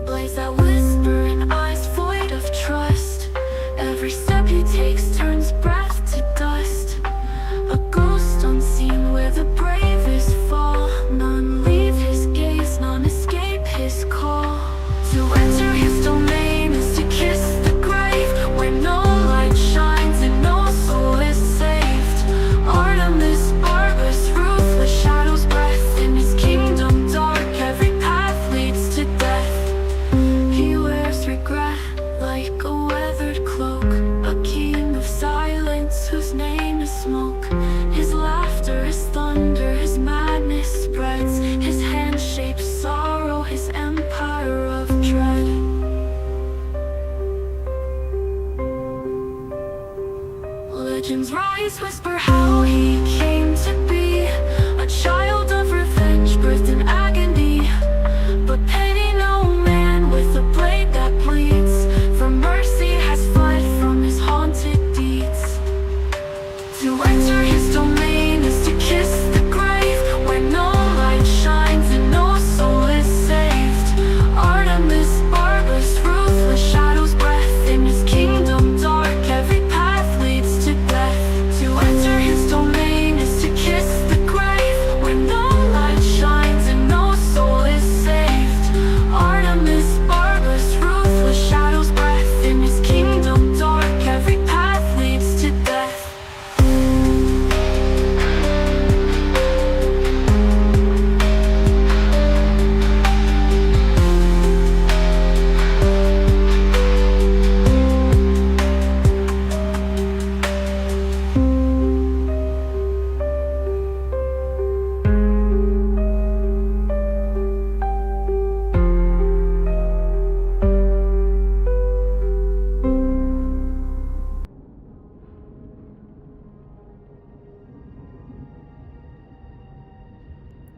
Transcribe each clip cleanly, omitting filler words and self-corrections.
Blades that whisper in eyes void of trust. Every step he takes turns breath to dust. A ghost unseen where the bravest fall. None leave his gaze, none escape his call. To enter his domain is to kiss the grave, where no light shines and no soul is saved. Artemis, Barbus, ruthless shadows breath. In his kingdom dark, every path leads to death. He wears regret like a weathered cloak, a king of silence whose name is smoke. His laughter is thunder, his madness spreads. His hand shapes sorrow, his empire of dread. Legends rise, whisper how he came to be. A child of revenge, birthed in agony. But pity no man with a blade that bleeds. For mercy has fled from his haunted deeds. To enter his domain is to kiss the grave, where no light shines and no soul is saved. Artemis, Barbus, ruthless shadows breath. In his kingdom dark, every path leads to death. To enter his domain is to kiss the grave, where no light shines and no soul is saved. Artemis, Barbus, ruthless shadows breath. In his kingdom dark, every path leads to death.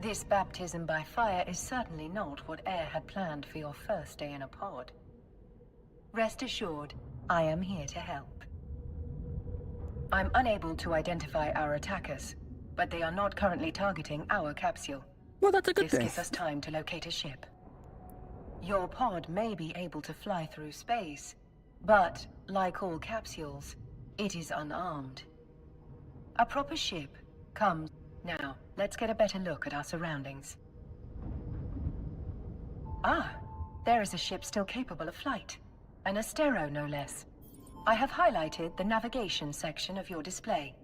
This baptism by fire is certainly not what Air had planned for your first day in a pod. Rest assured, I am here to help. I'm unable to identify our attackers, but they are not currently targeting our capsule. Well, that's a good This thing. gives us time to locate a ship. Your pod may be able to fly through space, but, like all capsules, it is unarmed. A proper ship comes... Now, let's get a better look at our surroundings. Ah, there is a ship still capable of flight. An Astero, no less. I have highlighted the navigation section of your display.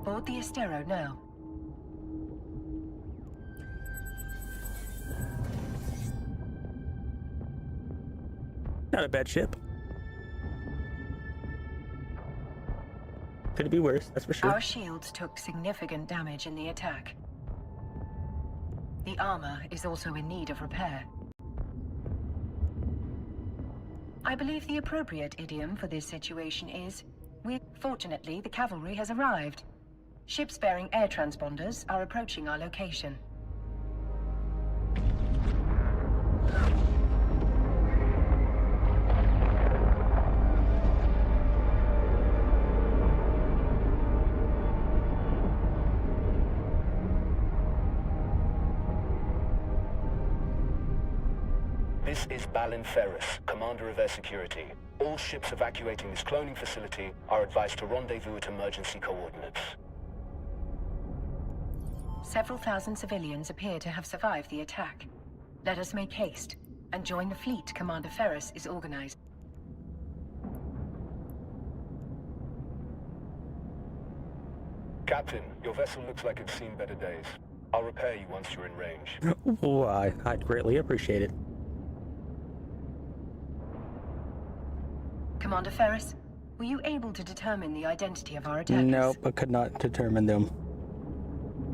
Board the Astero now. Not a bad ship. Could be worse, that's for sure. Our shields took significant damage in the attack. The armor is also in need of repair. I believe the appropriate idiom for this situation is, Fortunately, the cavalry has arrived. Ships bearing air transponders are approaching our location. This is Balin Ferris, Commander of Air Security. All ships evacuating this cloning facility are advised to rendezvous at emergency coordinates. Several thousand civilians appear to have survived the attack. Let us make haste and join the fleet Commander Ferris is organized. Captain, your vessel looks like it's seen better days. I'll repair you once you're in range. Why, I'd greatly appreciate it. Commander Ferris, were you able to determine the identity of our attackers? Nope, I could not determine them.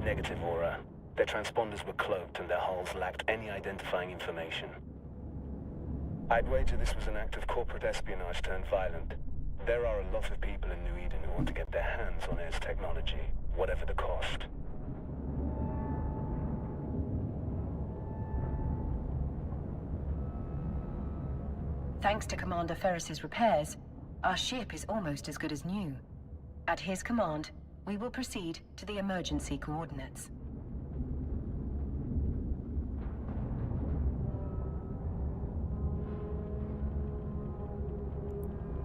Negative, Aura. Their transponders were cloaked and their hulls lacked any identifying information. I'd wager this was an act of corporate espionage turned violent. There are a lot of people in New Eden who want to get their hands on Air's technology, whatever the cost. Thanks to Commander Ferris's repairs, our ship is almost as good as new. At his command, we will proceed to the emergency coordinates.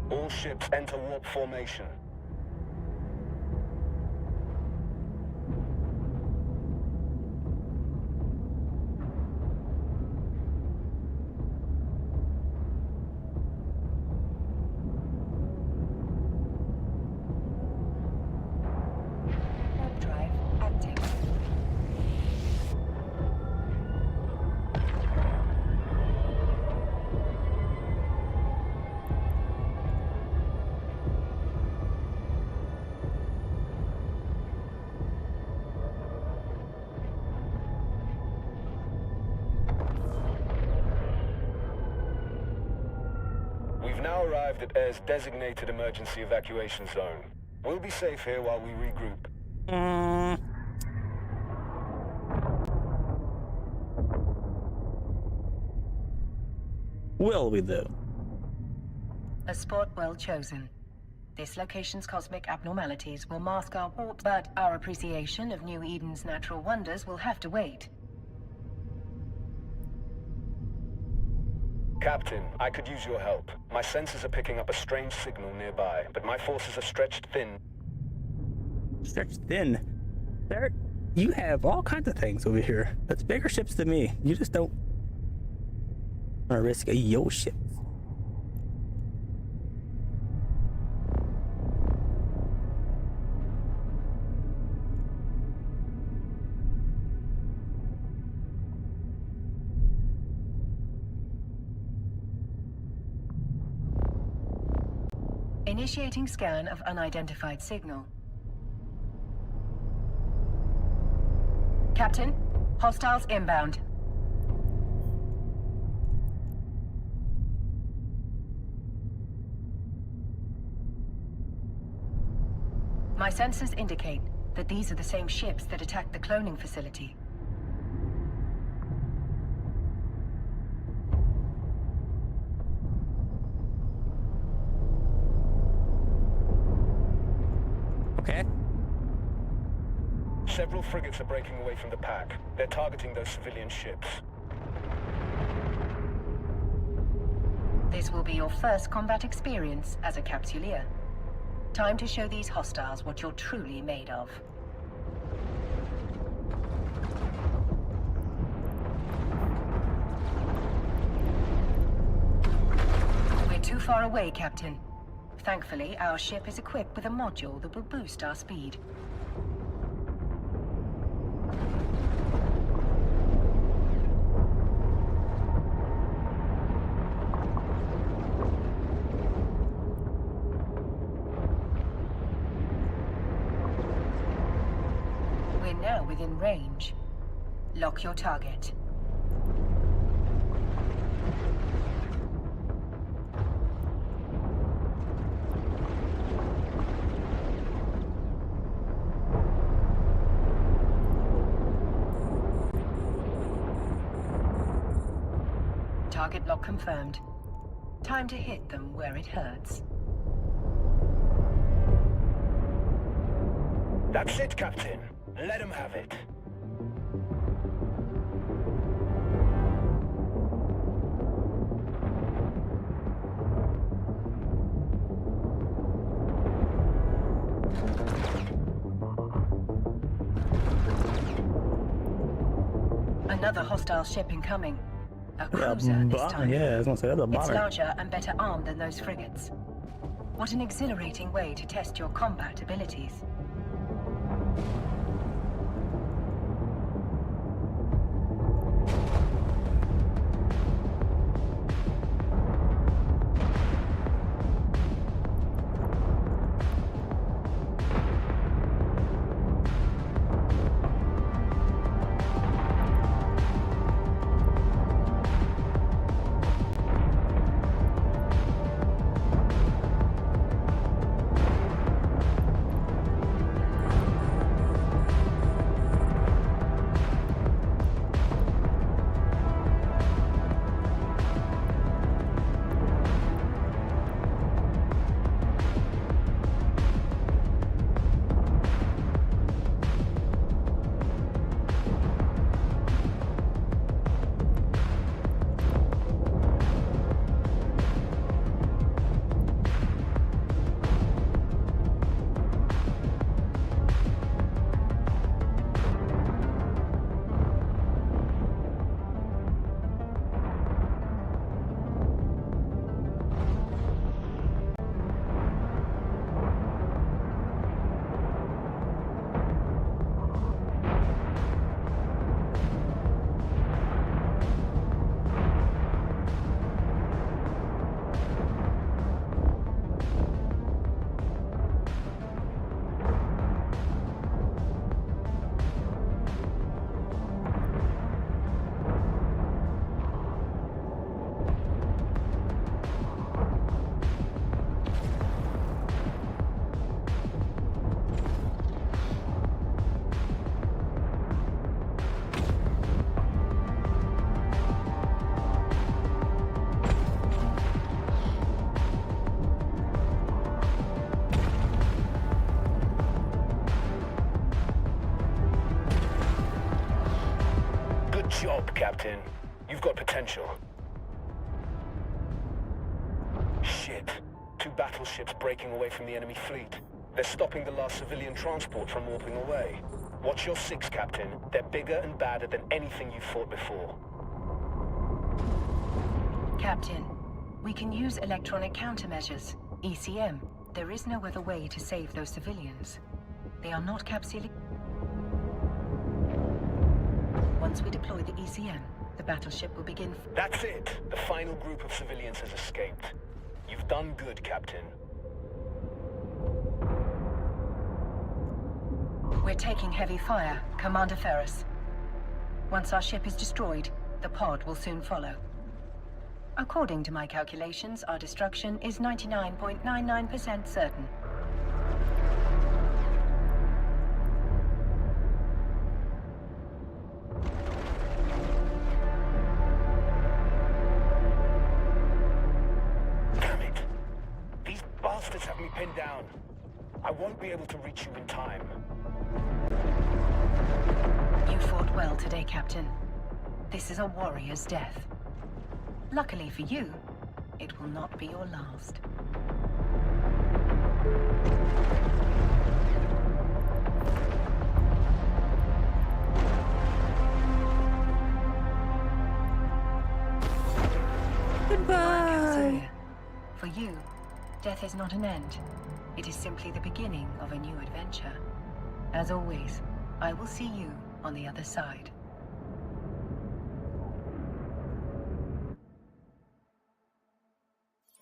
All ships enter warp formation. Warp drive active. We've now arrived at Air's designated emergency evacuation zone. We'll be safe here while we regroup. Will we though? A spot well chosen. This location's cosmic abnormalities will mask our warp, but our appreciation of New Eden's natural wonders will have to wait. Captain, I could use your help. My sensors are picking up a strange signal nearby, but my forces are stretched thin. Stretched thin. There, you have all kinds of things over here. That's bigger ships than me. You just don't want to risk your ships. Initiating scan of unidentified signal. Captain, hostiles inbound. My sensors indicate that these are the same ships that attacked the cloning facility. Okay. Several frigates are breaking away from the pack. They're targeting those civilian ships. This will be your first combat experience as a Capsuleer. Time to show these hostiles what you're truly made of. We're too far away, Captain. Thankfully, our ship is equipped with a module that will boost our speed. We're now within range. Lock your target. Target lock confirmed. Time to hit them where it hurts. That's it, Captain. Let him have it. Another hostile ship incoming. A cruiser this time. Yeah, I was gonna say that's a It's bomber. larger and better armed than those frigates. What an exhilarating way to test your combat abilities. Good job, Captain. You've got potential. Shit. 2 battleships breaking away from the enemy fleet. They're stopping the last civilian transport from warping away. Watch your 6, Captain. They're bigger and badder than anything you've fought before. Captain, we can use electronic countermeasures, ECM. There is no other way to save those civilians. They are not capsule. Once we deploy the ECM, the battleship will begin. That's it. The final group of civilians has escaped. You've done good, Captain. We're taking heavy fire, Commander Ferris. Once our ship is destroyed, the pod will soon follow. According to my calculations, our destruction is 99.99% certain. Damn it! These bastards have me pinned down. I won't be able to reach you in time. You fought well today, Captain. This is a warrior's death. Luckily for you, it will not be your last. Goodbye. For you, death is not an end. It is simply the beginning of a new adventure. As always, I will see you on the other side.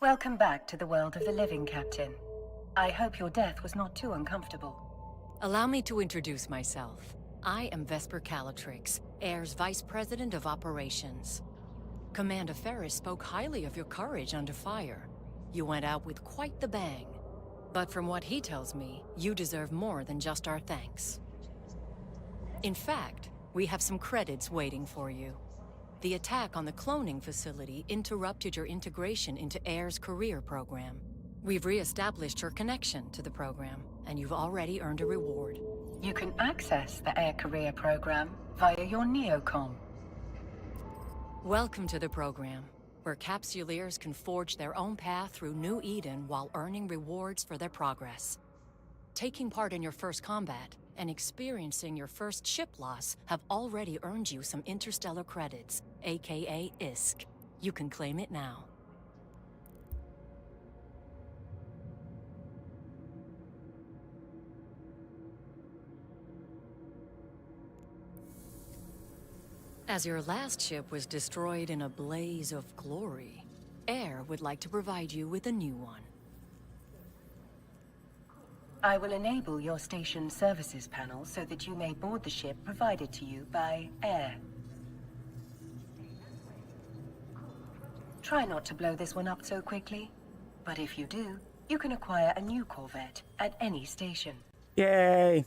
Welcome back to the world of the living, Captain. I hope your death was not too uncomfortable. Allow me to introduce myself. I am Vesper Calatrix, Air's Vice President of Operations. Commander Ferris spoke highly of your courage under fire. You went out with quite the bang. But from what he tells me, you deserve more than just our thanks. In fact, we have some credits waiting for you. The attack on the cloning facility interrupted your integration into Air's career program. We've re-established your connection to the program, and you've already earned a reward. You can access the Air Career program via your Neocom. Welcome to the program, where Capsuleers can forge their own path through New Eden while earning rewards for their progress. Taking part in your first combat and experiencing your first ship loss have already earned you some interstellar credits, aka ISK. You can claim it now. As your last ship was destroyed in a blaze of glory, Air would like to provide you with a new one. I will enable your station services panel so that you may board the ship provided to you by Air. Try not to blow this one up so quickly, but if you do, you can acquire a new Corvette at any station. Yay.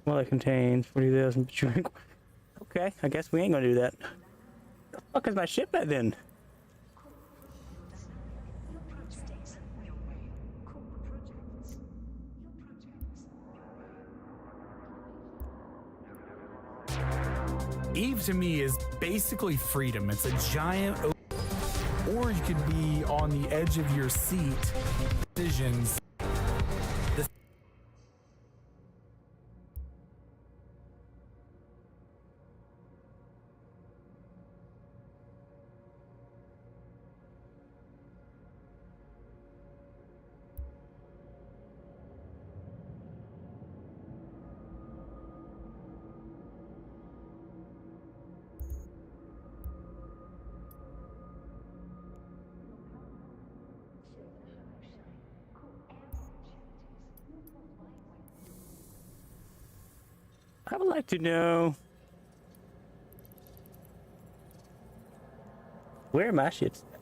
Well, it contains 40,000 drink. Okay, I guess we ain't gonna do that. The fuck is my ship at then? Eve to me is basically freedom. It's a giant, or you could be on the edge of your seat. Decisions. I would like to know where my ship's at.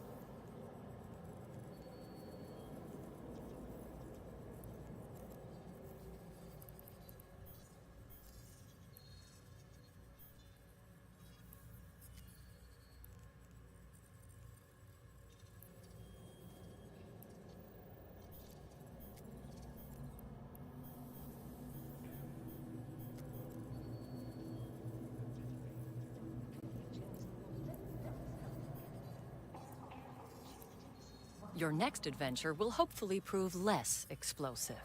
Your next adventure will hopefully prove less explosive.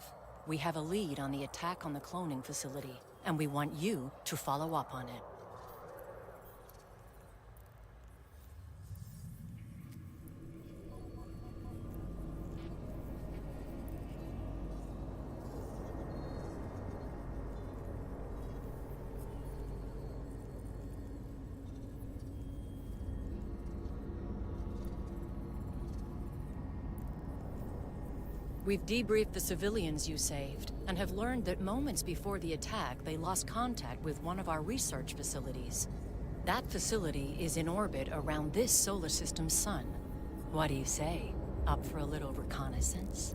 We have a lead on the attack on the cloning facility, and we want you to follow up on it. We've debriefed the civilians you saved, and have learned that moments before the attack, they lost contact with one of our research facilities. That facility is in orbit around this solar system's sun. What do you say? Up for a little reconnaissance?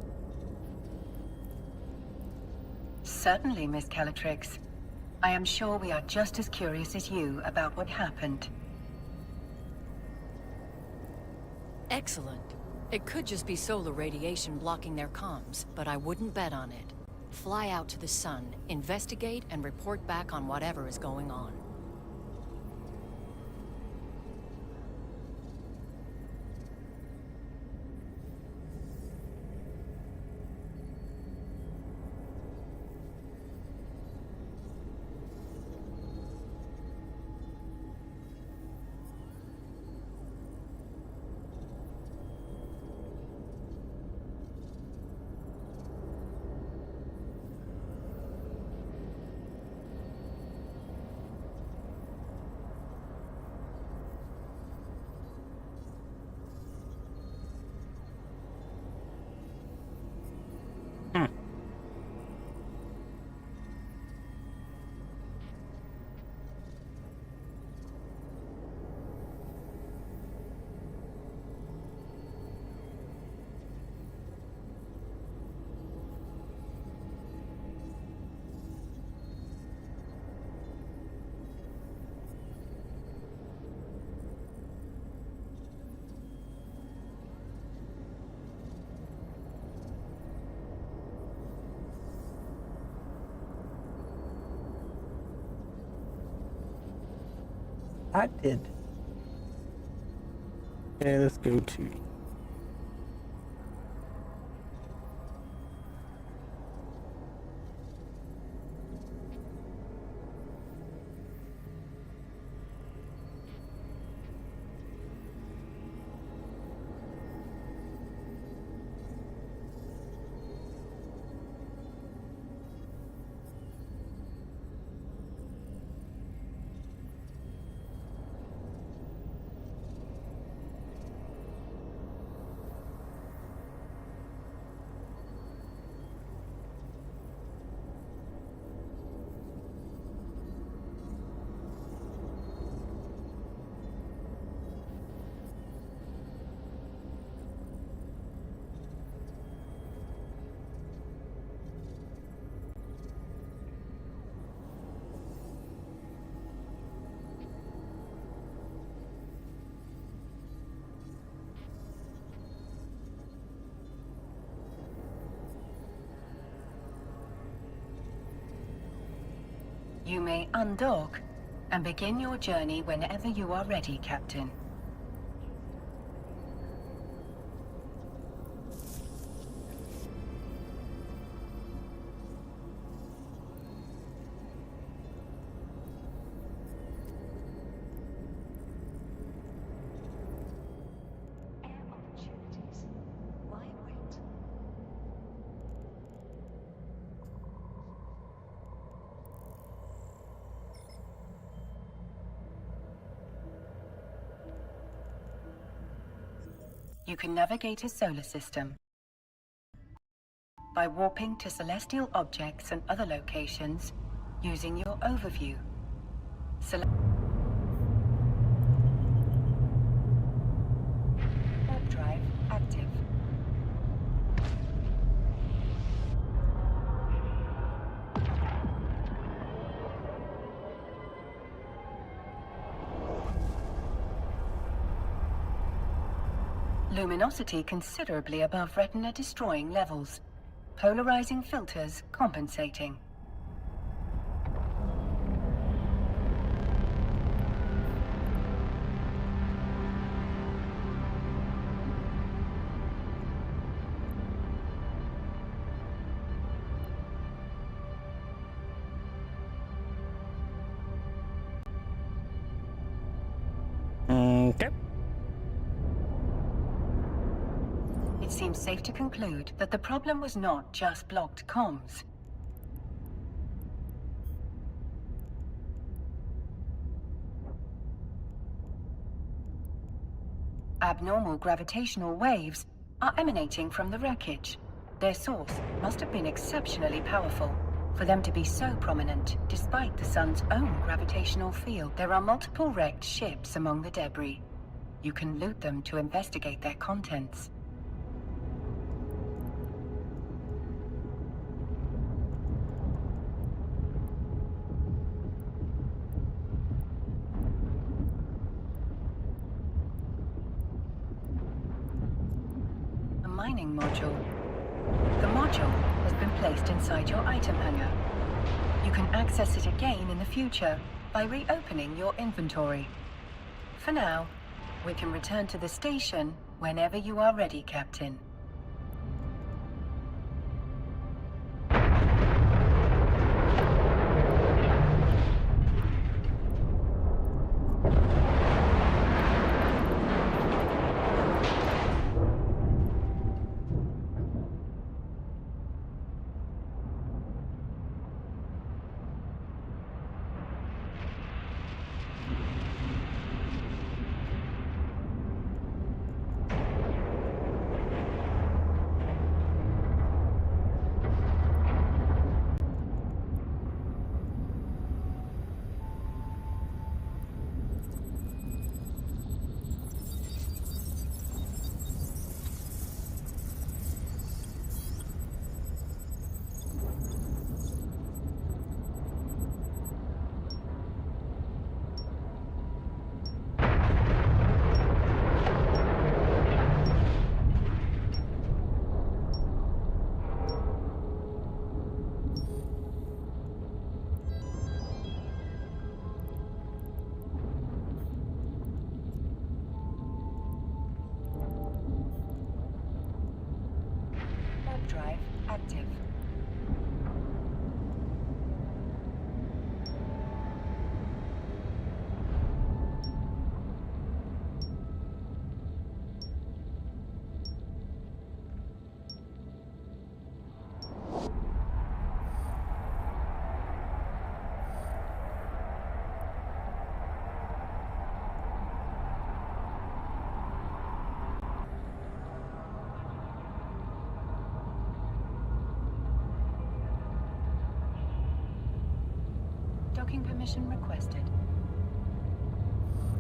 Certainly, Miss Calatrix. I am sure we are just as curious as you about what happened. Excellent. It could just be solar radiation blocking their comms, but I wouldn't bet on it. Fly out to the sun, investigate, and report back on whatever is going on. I did. Okay, let's go to. You may undock and begin your journey whenever you are ready, Captain. You can navigate a solar system by warping to celestial objects and other locations using your overview. Warp drive active. Luminosity considerably above retina-destroying levels. Polarizing filters compensating. Okay. It seems safe to conclude that the problem was not just blocked comms. Abnormal gravitational waves are emanating from the wreckage. Their source must have been exceptionally powerful for them to be so prominent despite the sun's own gravitational field. There are multiple wrecked ships among the debris. You can loot them to investigate their contents. A mining module. The module has been placed inside your item hangar. You can access it again in the future by reopening your inventory. For now, we can return to the station whenever you are ready, Captain. Warp drive active. Docking permission requested.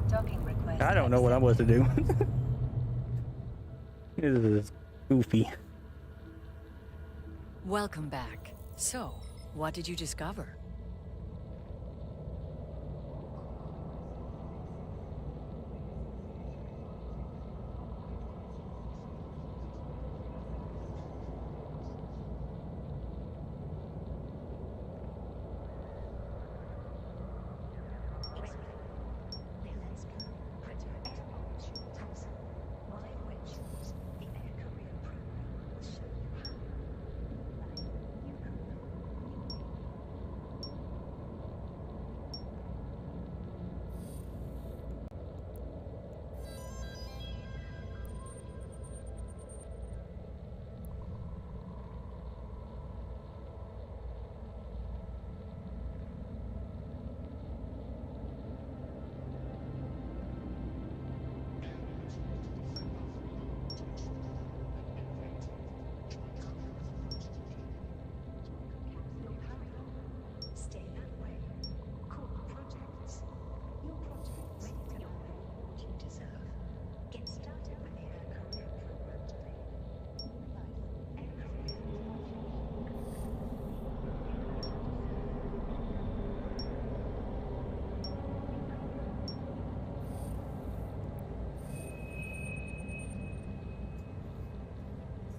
Docking request. I don't know what I'm supposed to do. This is goofy. Welcome back. So, what did you discover?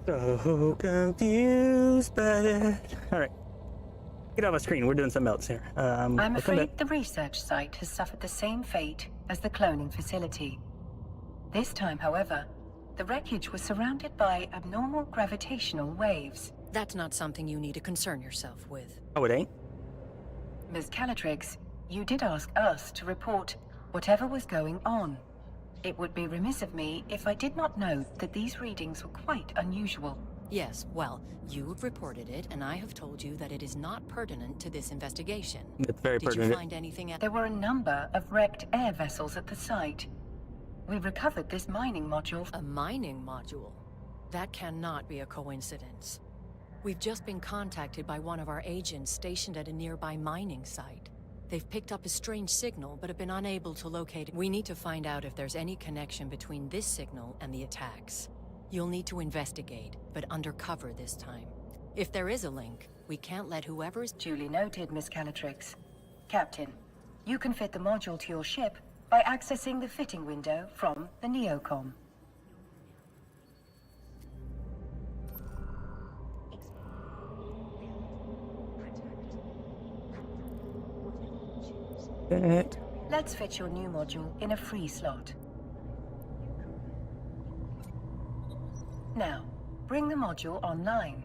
So confused by that. All right. Get off my screen. We're doing something else here. I'm welcome afraid back. the research site has suffered the same fate as the cloning facility. This time, however, the wreckage was surrounded by abnormal gravitational waves. That's not something you need to concern yourself with. Oh, it ain't? Ms. Calatrix, you did ask us to report whatever was going on. It would be remiss of me if I did not note that these readings were quite unusual. Yes, well, you have reported it, and I have told you that it is not pertinent to this investigation. It's very Did you pertinent. find anything at... There were a number of wrecked air vessels at the site. We recovered this mining module. A mining module? That cannot be a coincidence. We've just been contacted by one of our agents stationed at a nearby mining site. They've picked up a strange signal, but have been unable to locate it. We need to find out if there's any connection between this signal and the attacks. You'll need to investigate, but undercover this time. If there is a link, we can't let whoever is... Duly noted, Miss Calatrix. Captain, you can fit the module to your ship by accessing the fitting window from the Neocom. Let's fit your new module in a free slot. Now, bring the module online.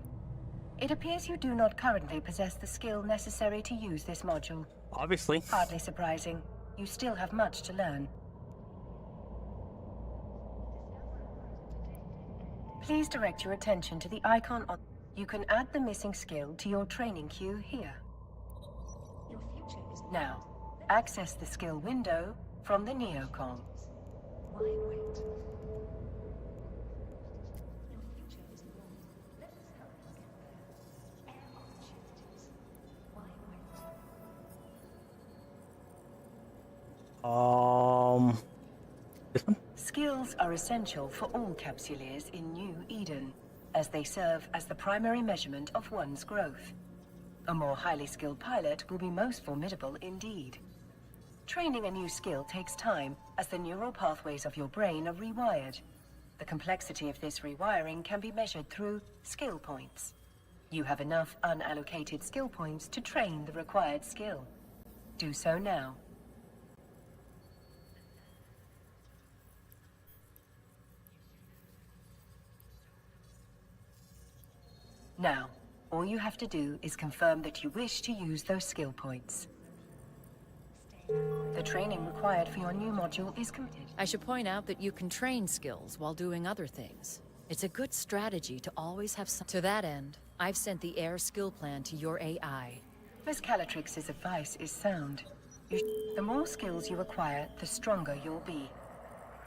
It appears you do not currently possess the skill necessary to use this module. Obviously. Hardly surprising. You still have much to learn. Please direct your attention to the icon on... You can add the missing skill to your training queue here. Now, access the skill window from the Neocom. This one? Skills are essential for all Capsuleers in New Eden, as they serve as the primary measurement of one's growth. A more highly skilled pilot will be most formidable indeed. Training a new skill takes time, as the neural pathways of your brain are rewired. The complexity of this rewiring can be measured through skill points. You have enough unallocated skill points to train the required skill. Do so now. Now, all you have to do is confirm that you wish to use those skill points. The training required for your new module is completed. I should point out that you can train skills while doing other things. It's a good strategy to always have some... To that end, I've sent the air skill plan to your AI. Miss Calatrix's advice is sound. The more skills you acquire, the stronger you'll be.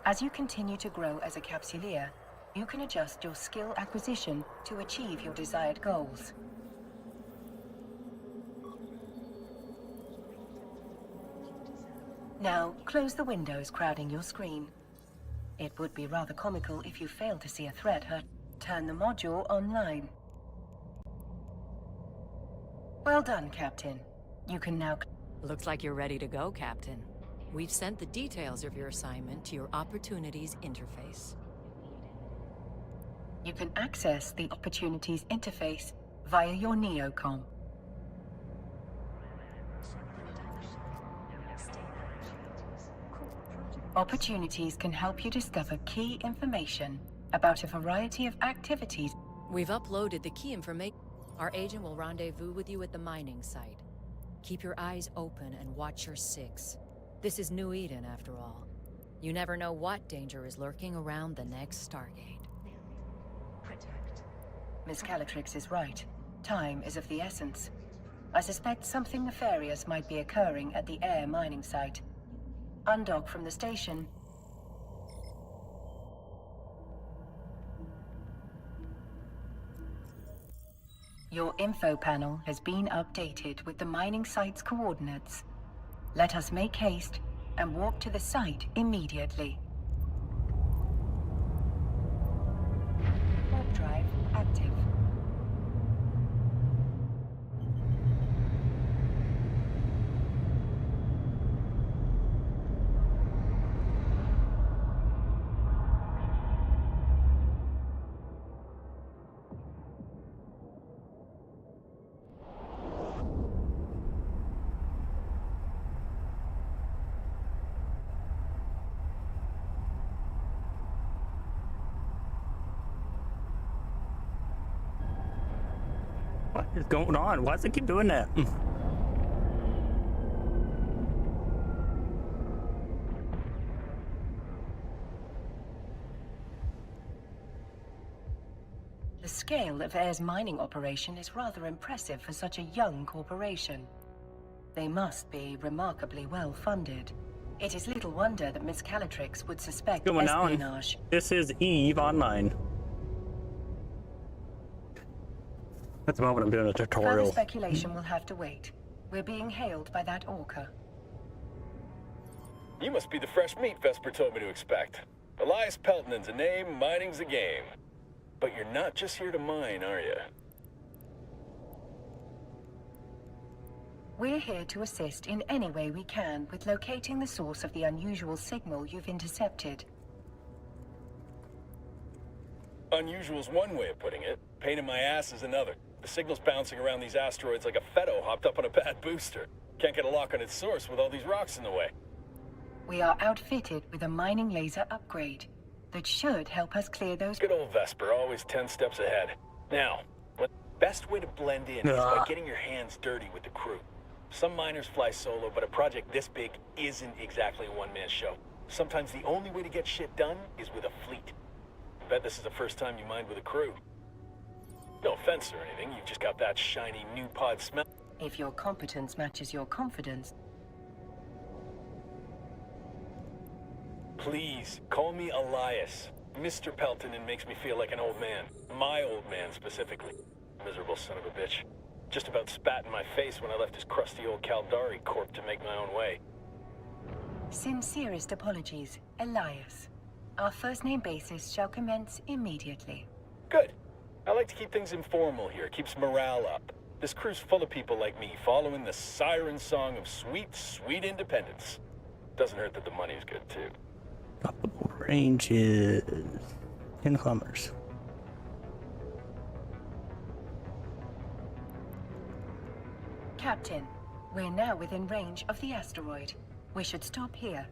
As you continue to grow as a Capsuleer, you can adjust your skill acquisition to achieve your desired goals. Now, close the windows crowding your screen. It would be rather comical if you failed to see a threat. Turn the module online. Well done, Captain. You can now... Looks like you're ready to go, Captain. We've sent the details of your assignment to your Opportunities interface. You can access the Opportunities interface via your Neocom. Opportunities can help you discover key information about a variety of activities. We've uploaded the key information. Our agent will rendezvous with you at the mining site. Keep your eyes open and watch your six. This is New Eden, after all. You never know what danger is lurking around the next Stargate. Miss Calatrix is right. Time is of the essence. I suspect something nefarious might be occurring at the air mining site. Undock from the station. Your info panel has been updated with the mining site's coordinates. Let us make haste and walk to the site immediately. Warp drive active. What is going on? Why does it keep doing that? The scale of Air's mining operation is rather impressive for such a young corporation. They must be remarkably well funded. It is little wonder that Miss Calatrix would suspect Going on. espionage. This is Eve Online. That's the moment I'm doing a Further tutorial. speculation will have to wait. We're being hailed by that orca. You must be the fresh meat Vesper told me to expect. Elias Peltonen's a name, mining's a game. But you're not just here to mine, are you? We're here to assist in any way we can with locating the source of the unusual signal you've intercepted. Unusual's one way of putting it. Pain in my ass is another. The signal's bouncing around these asteroids like a Fetto hopped up on a bad booster. Can't get a lock on its source with all these rocks in the way. We are outfitted with a mining laser upgrade that should help us clear those... Good old Vesper, always 10 steps ahead. Now, the best way to blend in is by getting your hands dirty with the crew. Some miners fly solo, but a project this big isn't exactly a one-man show. Sometimes the only way to get shit done is with a fleet. Bet this is the first time you mined with a crew. No offense or anything, you've just got that shiny new pod smell. If your competence matches your confidence, Please, call me Elias. Mr. Peltonen makes me feel like an old man. My old man, specifically. Miserable son of a bitch. Just about spat in my face when I left his crusty old Caldari corp to make my own way. sincerest apologies, Elias. Our first name basis shall commence immediately. Good. I like to keep things informal here. Keeps morale up. This crew's full of people like me, following the siren song of sweet, sweet independence. Doesn't hurt that the money's good, too. Range is 10 kilometers. Captain, we're now within range of the asteroid. We should stop here.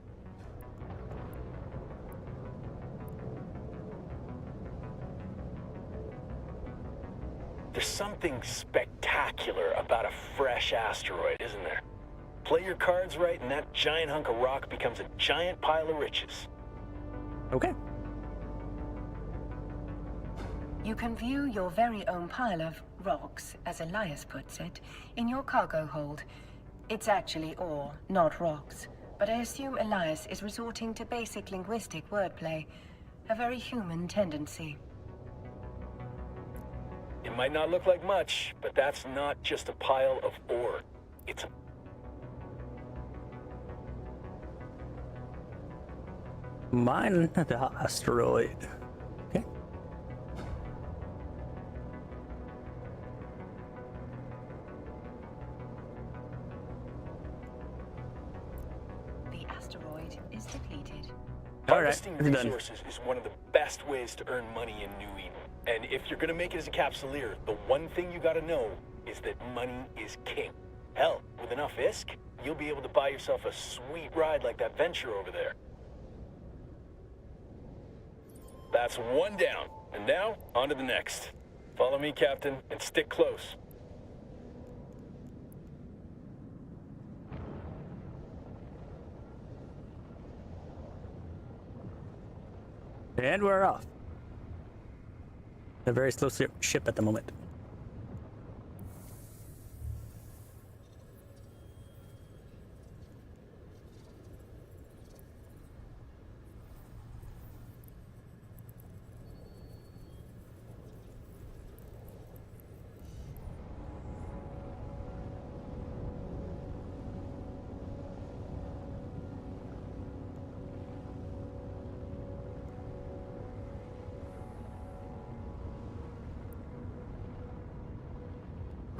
There's something spectacular about a fresh asteroid, isn't there? Play your cards right and that giant hunk of rock becomes a giant pile of riches. Okay. You can view your very own pile of rocks, as Elias puts it, in your cargo hold. It's actually ore, not rocks. But I assume Elias is resorting to basic linguistic wordplay, a very human tendency. It might not look like much, but that's not just a pile of ore. It's a... Mine the asteroid. Okay. The asteroid is depleted. All right, Harvesting it's done. resources is one of the best ways to earn money in New Eden. And if you're gonna make it as a Capsuleer, the one thing you gotta know is that money is king. Hell, with enough ISK, you'll be able to buy yourself a sweet ride like that venture over there. That's one down. And now, on to the next. Follow me, Captain, and stick close. And we're off. A very slow ship at the moment.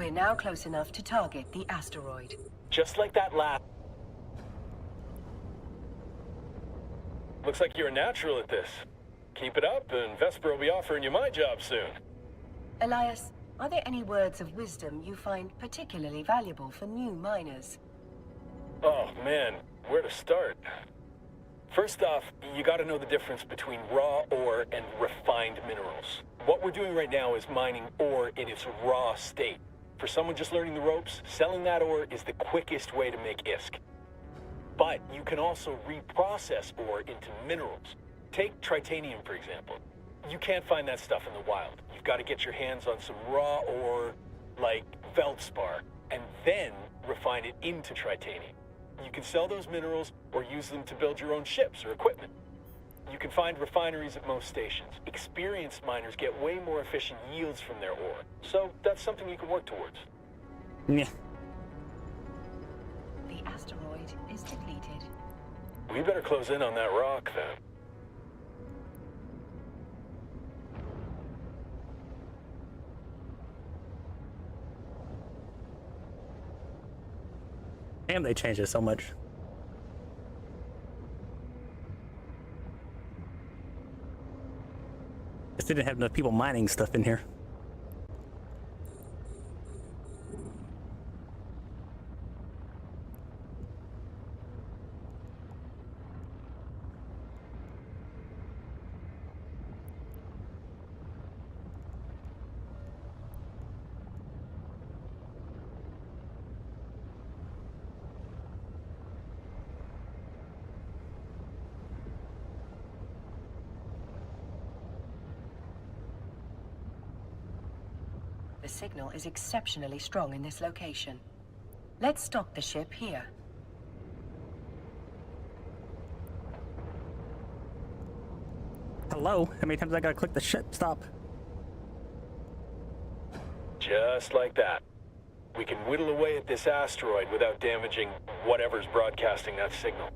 We're now close enough to target the asteroid. Just like that last... Looks like you're a natural at this. Keep it up, and Vesper will be offering you my job soon. Elias, are there any words of wisdom you find particularly valuable for new miners? Oh, man, where to start? First off, you gotta know the difference between raw ore and refined minerals. What we're doing right now is mining ore in its raw state. For someone just learning the ropes, selling that ore is the quickest way to make ISK. But you can also reprocess ore into minerals. Take tritanium, for example. You can't find that stuff in the wild. You've got to get your hands on some raw ore, like feldspar, and then refine it into tritanium. You can sell those minerals or use them to build your own ships or equipment. You can find refineries at most stations. Experienced miners get way more efficient yields from their ore, so that's something you can work towards. Yeah. The asteroid is depleted. We better close in on that rock, then. Damn, they changed it so much. Just didn't have enough people mining stuff in here. The signal is exceptionally strong in this location. Let's stop the ship here. Hello? How many times I gotta click the ship stop? Just like that. We can whittle away at this asteroid without damaging whatever's broadcasting that signal.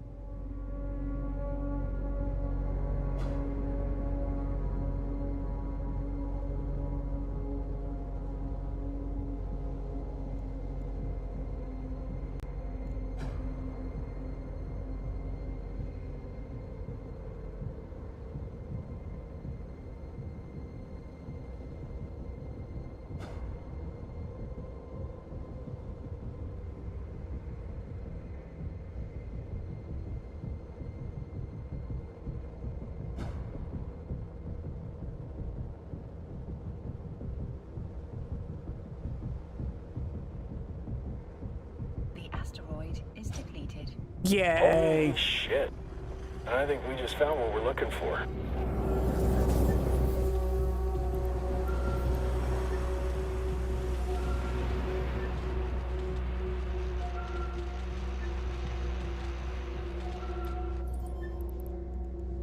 The asteroid is depleted. Yay! Holy shit. I think we just found what we're looking for.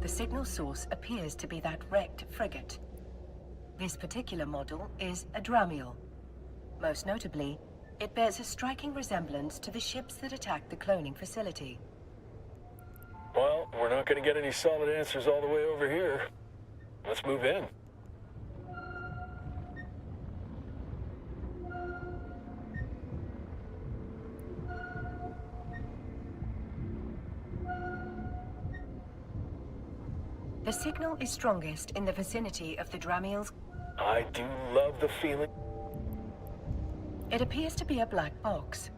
The signal source appears to be that wrecked frigate. This particular model is a Dramiel. Most notably, it bears a striking resemblance to the ships that attacked the cloning facility. Well, we're not going to get any solid answers all the way over here. Let's move in. The signal is strongest in the vicinity of the Dramiel's. I do love the feeling. It appears to be a black box,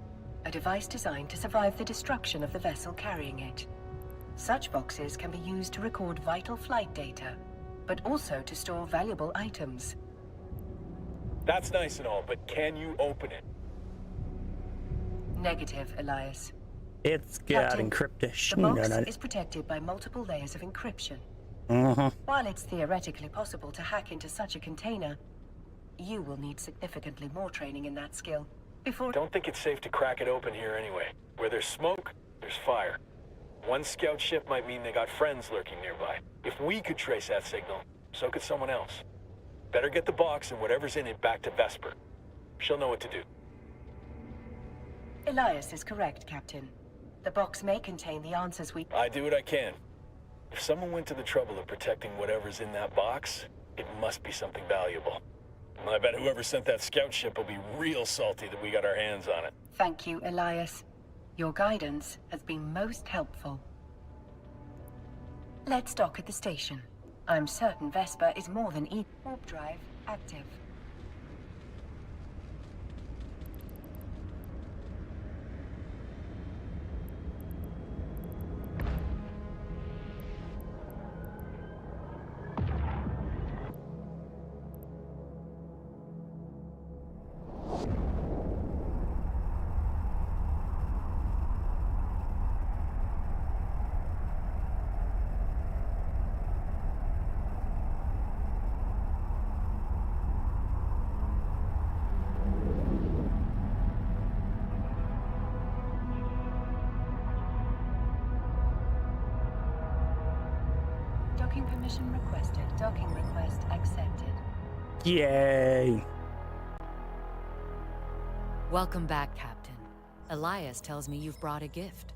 a device designed to survive the destruction of the vessel carrying it. Such boxes can be used to record vital flight data, but also to store valuable items. That's nice and all, but can you open it? Negative, Elias. It's got Captain, encrypted. The box No. is protected by multiple layers of encryption. Uh-huh. While it's theoretically possible to hack into such a container, you will need significantly more training in that skill before... Don't think it's safe to crack it open here anyway. Where there's smoke, there's fire. One scout ship might mean they got friends lurking nearby. If we could trace that signal, so could someone else. Better get the box and whatever's in it back to Vesper. She'll know what to do. Elias is correct, Captain. The box may contain the answers we... I do what I can. If someone went to the trouble of protecting whatever's in that box, it must be something valuable. I bet whoever sent that scout ship will be real salty that we got our hands on it. Thank you, Elias. Your guidance has been most helpful. Let's dock at the station. I'm certain Vesper is more than warp drive active. Permission requested. Docking request accepted. Yay! Welcome back, Captain. Elias tells me you've brought a gift.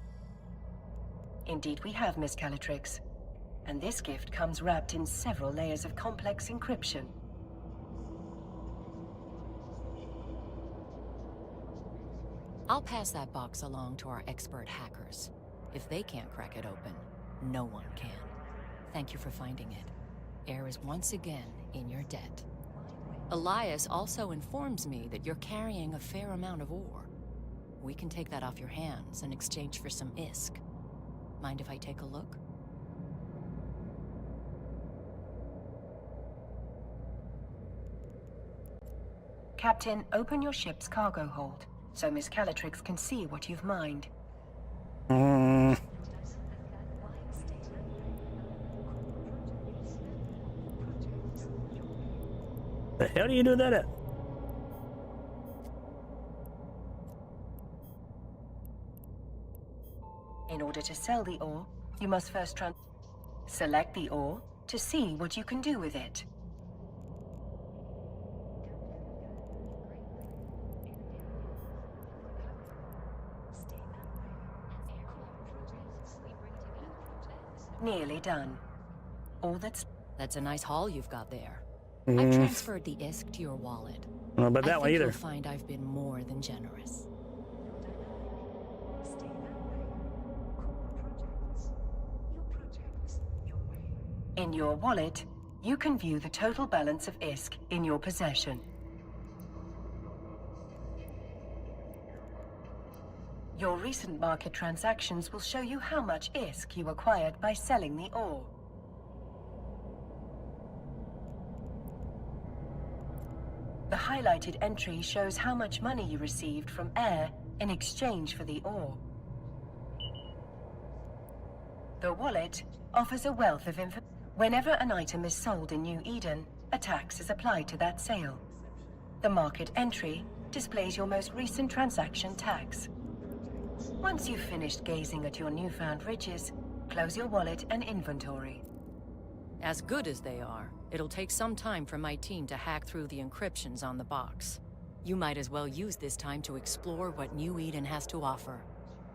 Indeed we have, Miss Calatrix. And this gift comes wrapped in several layers of complex encryption. I'll pass that box along to our expert hackers. If they can't crack it open, no one can. Thank you for finding it. Air is once again in your debt. Elias also informs me that you're carrying a fair amount of ore. We can take that off your hands in exchange for some ISK. Mind if I take a look? Captain, open your ship's cargo hold, so Miss Calatrix can see what you've mined. The hell do you do that at? In order to sell the ore, you must first select the ore to see what you can do with it. Nearly done. All that's... That's a nice haul you've got there. I've transferred the ISK to your wallet. I don't know about I that think one either. you'll find I've been more than generous. In your wallet, you can view the total balance of ISK in your possession. Your recent market transactions will show you how much ISK you acquired by selling the ore. The highlighted entry shows how much money you received from Air in exchange for the ore. The wallet offers a wealth of information. Whenever an item is sold in New Eden, a tax is applied to that sale. The market entry displays your most recent transaction tax. Once you've finished gazing at your newfound riches, close your wallet and inventory. As good as they are, it'll take some time for my team to hack through the encryptions on the box. You might as well use this time to explore what New Eden has to offer.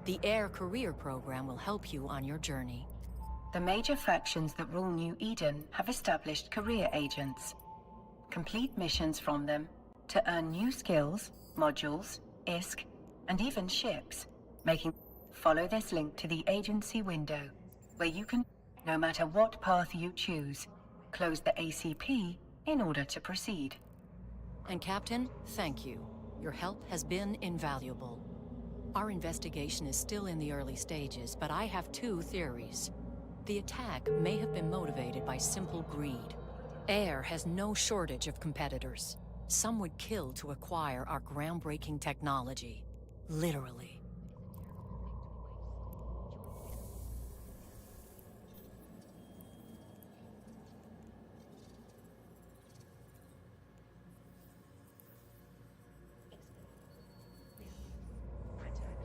The Air Career Program will help you on your journey. The major factions that rule New Eden have established career agents. Complete missions from them to earn new skills, modules, ISK, and even ships, Follow this link to the agency window, where you can, no matter what path you choose, close the ACP in order to proceed. And Captain, thank you. Your help has been invaluable. Our investigation is still in the early stages, but I have two theories. The attack may have been motivated by simple greed. Air has no shortage of competitors. Some would kill to acquire our groundbreaking technology. Literally.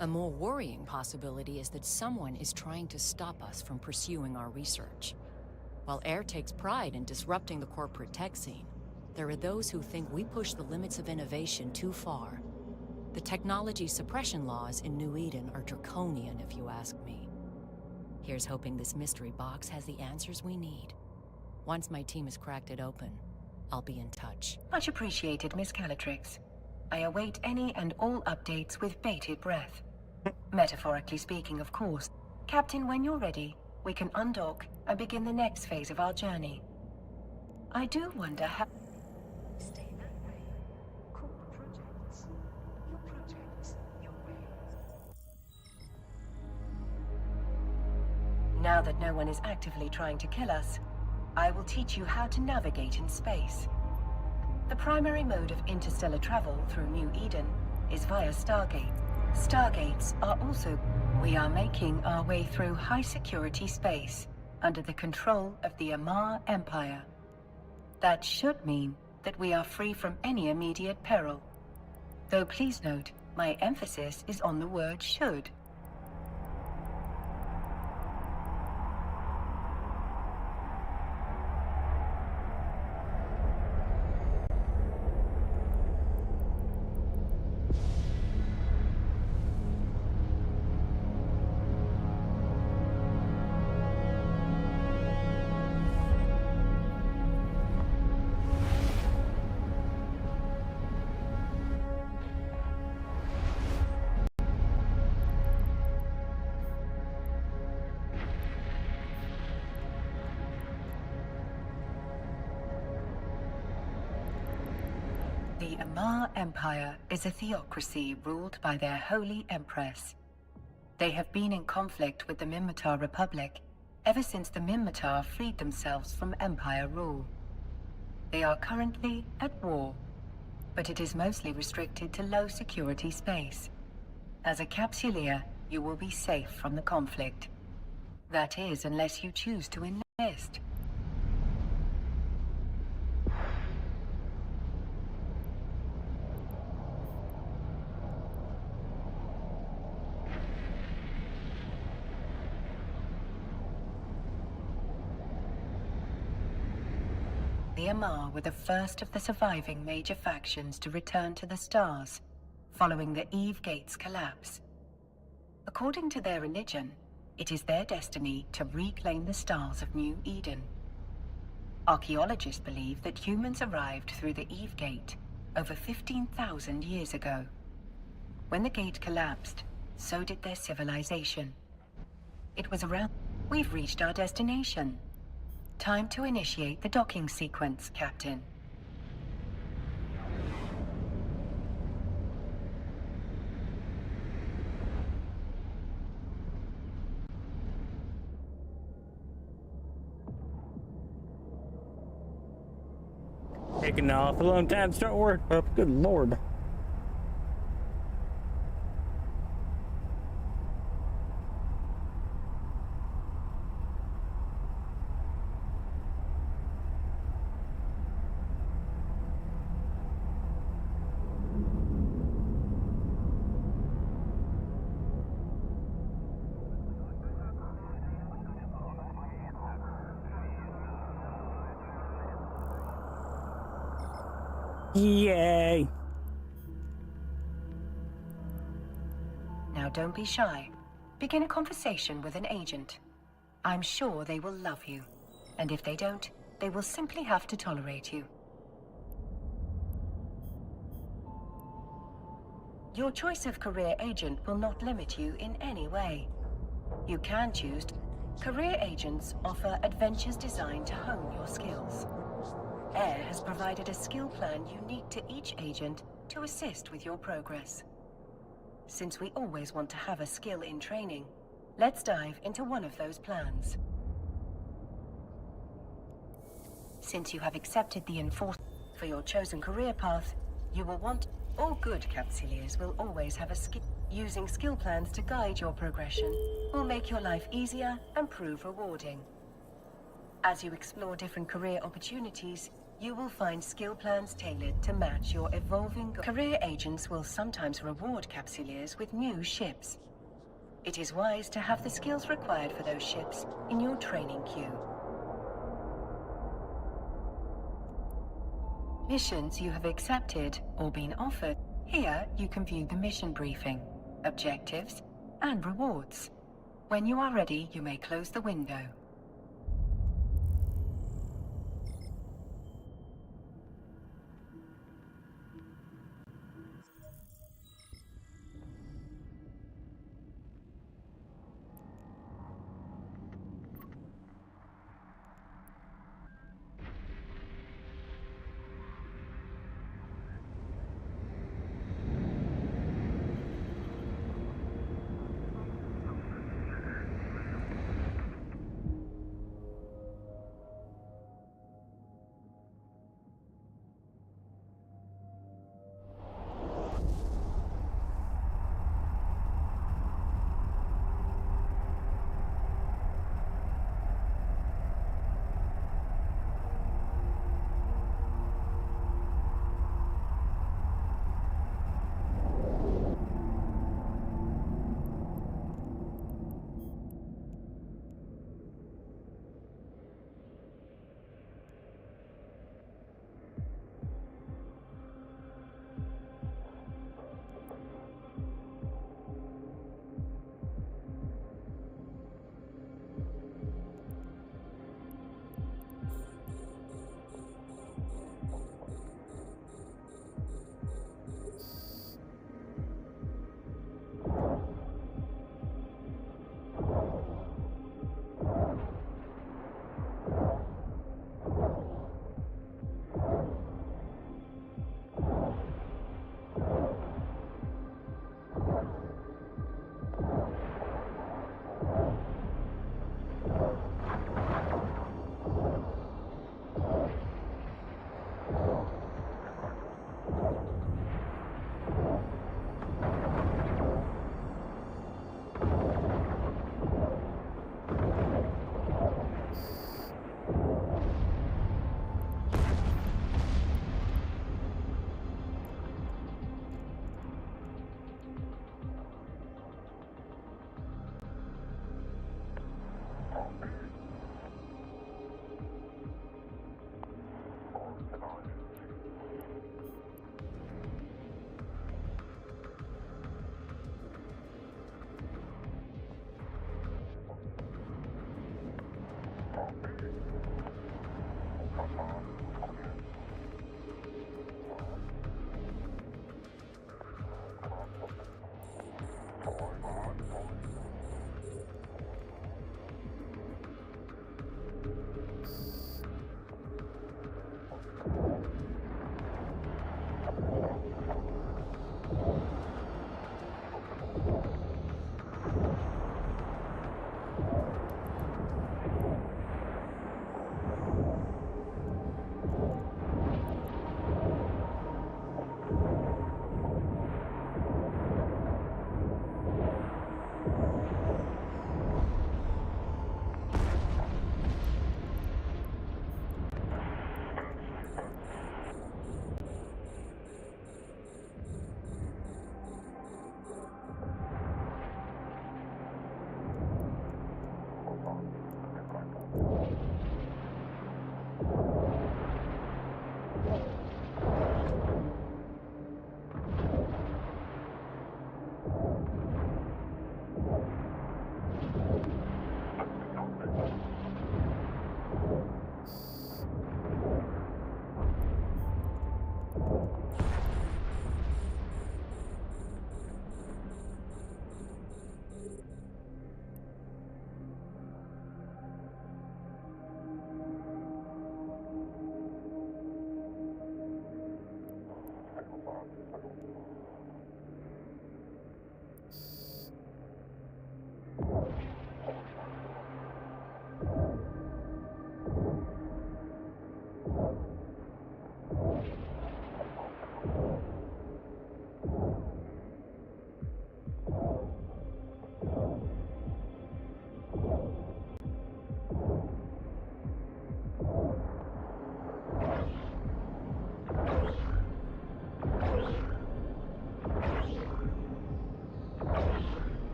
A more worrying possibility is that someone is trying to stop us from pursuing our research. While Air takes pride in disrupting the corporate tech scene, there are those who think we push the limits of innovation too far. The technology suppression laws in New Eden are draconian, if you ask me. Here's hoping this mystery box has the answers we need. Once my team has cracked it open, I'll be in touch. Much appreciated, Miss Calatrix. I await any and all updates with bated breath. Metaphorically speaking, of course. Captain, when you're ready, we can undock and begin the next phase of our journey. I do wonder how... Stay that way. Core projects. Your projects, your way. Now that no one is actively trying to kill us, I will teach you how to navigate in space. The primary mode of interstellar travel through New Eden is via Stargate. Stargates are also... We are making our way through high-security space under the control of the Amar Empire. That should mean that we are free from any immediate peril. Though please note, my emphasis is on the word should. The Amar Empire is a theocracy ruled by their Holy Empress. They have been in conflict with the Minmatar Republic ever since the Minmatar freed themselves from Empire rule. They are currently at war, but it is mostly restricted to low-security space. As a Capsuleer, you will be safe from the conflict. That is, unless you choose to enlist. The Amar were the first of the surviving major factions to return to the stars, following the Eve Gate's collapse. According to their religion, it is their destiny to reclaim the stars of New Eden. Archaeologists believe that humans arrived through the Eve Gate over 15,000 years ago. When the gate collapsed, so did their civilization. It was around... We've reached our destination. Time to initiate the docking sequence, Captain. Taking off a long time to start work up. Good lord. Yay! Now don't be shy. Begin a conversation with an agent. I'm sure they will love you. And if they don't, they will simply have to tolerate you. Your choice of career agent will not limit you in any way. You can choose. Career agents offer adventures designed to hone your skills. AIR has provided a skill plan unique to each agent to assist with your progress. Since we always want to have a skill in training, let's dive into one of those plans. Since you have accepted the enforcement for your chosen career path, you will want... All good Capsuleers will always have a skill. Using skill plans to guide your progression will make your life easier and prove rewarding. As you explore different career opportunities, you will find skill plans tailored to match your evolving goals. Career agents will sometimes reward Capsuleers with new ships. It is wise to have the skills required for those ships in your training queue. Missions you have accepted or been offered. Here you can view the mission briefing, objectives, and rewards. When you are ready, you may close the window.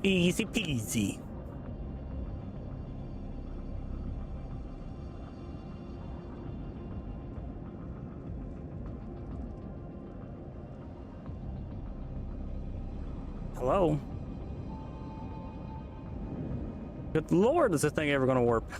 Easy peasy. Hello? Good lord, is this thing ever gonna warp?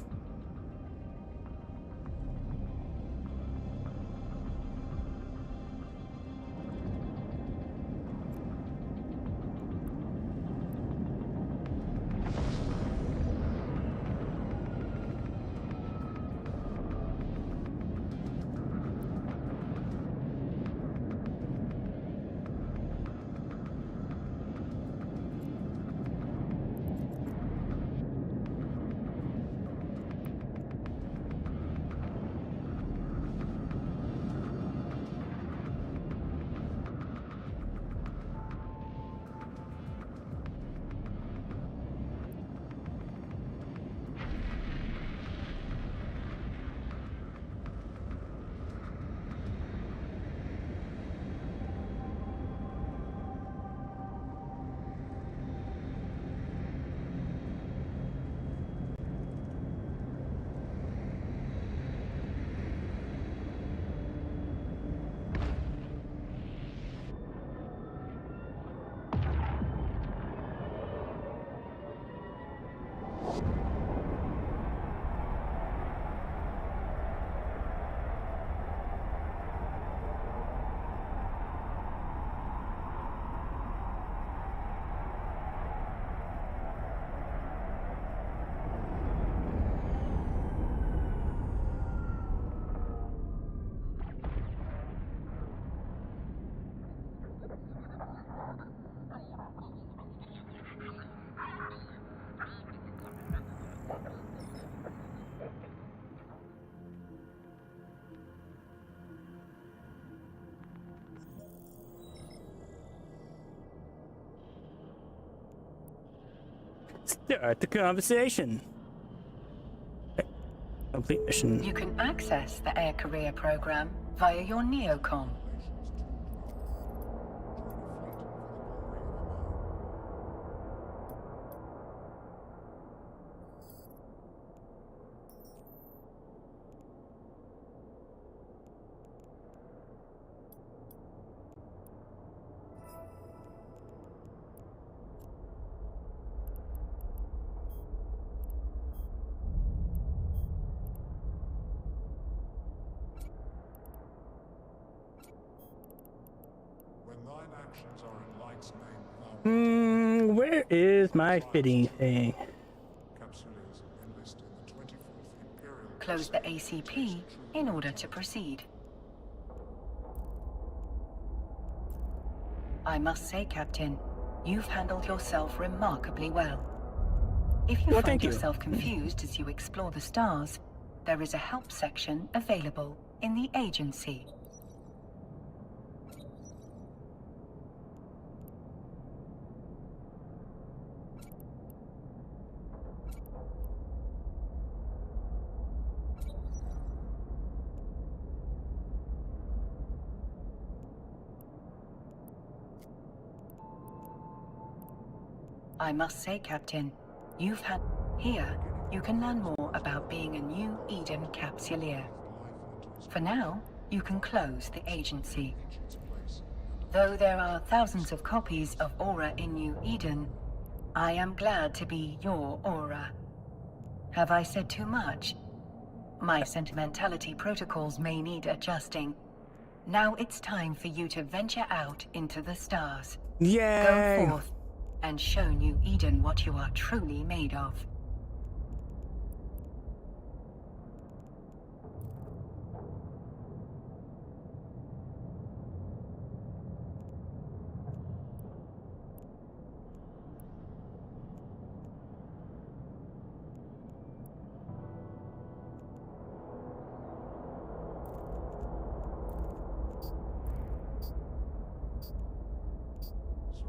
Start the conversation. Complete mission. You can access the Air Career program via your Neocom. Where is my fitting thing? Close the ACP in order to proceed. I must say, Captain, you've handled yourself remarkably well. If you Well, find thank you. yourself confused as you explore the stars, there is a help section available in the agency. I must say, Captain, you've had... Here, you can learn more about being a New Eden Capsuleer. For now, you can close the agency. Though there are thousands of copies of Aura in New Eden, I am glad to be your Aura. Have I said too much? My sentimentality protocols may need adjusting. Now it's time for you to venture out into the stars. Yay! Go forth and show New Eden what you are truly made of.